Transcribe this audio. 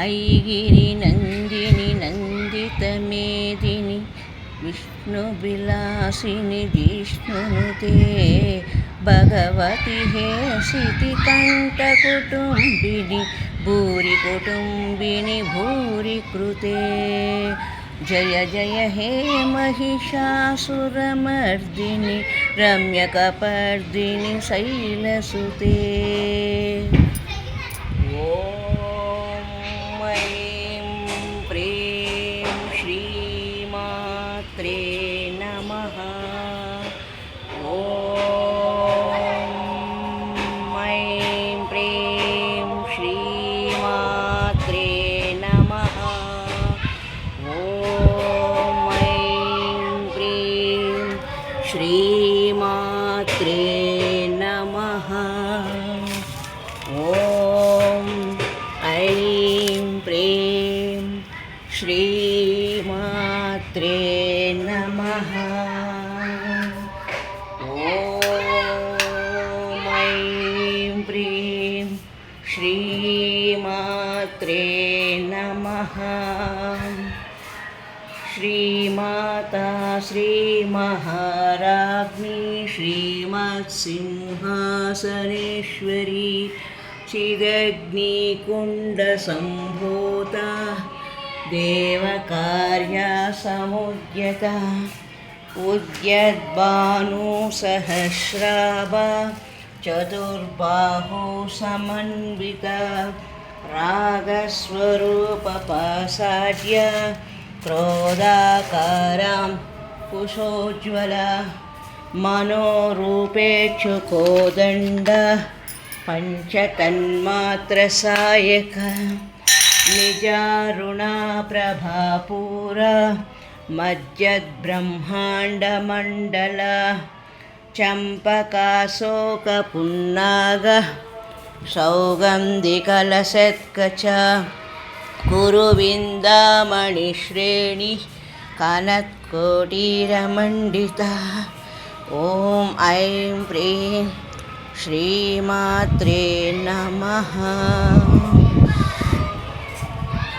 ऐगिरि नन्दिनि नन्दितमेदिनि विष्णुविलासिनि जिष्णुनुते भगवति हेसितिकण्ठकुटुम्बिनि भूरि कुटुम्बिनि भूरि कृते जय जय हे महिषासुरमर्दिनि रम्यकपर्दिनि शैलसुते। ॐ ऐं प्रीं श्रीमात्रे नमः। ॐ ऐं प्रीं श्रीमात्रे नमः। ॐ ऐं प्रीं श्रीमात्रे नमः। ॐ ऐं प्रीं श्रीमात्रे नमः। ॐ ऐं प्रीं श्रीमात्रे नमः। श्रीमाता श्रीमहाराज्ञी श्रीमत्सिंहासनेश्वरी चिदग्निकुण्डसम्भूता देवकार्यसमुद्यता उद्यद्भानुसहस्राभा चतुर्बाहु समन्विता रागस्वरूपपासाद्य क्रोधाकारां कुशोज्ज्वला मनोरूपेक्षुकोदण्ड पञ्चतन्मात्रसायक निजारुणा प्रभापूरा मज्जद्ब्रह्माण्डमण्डल चम्पकाशोकपुन्नाग सौगन्धिकलशत्कच कुरुविन्दामणिश्रेणि कनत्कोटीरमण्डिता। ॐ ऐं प्रीं श्रीमात्रे नमः।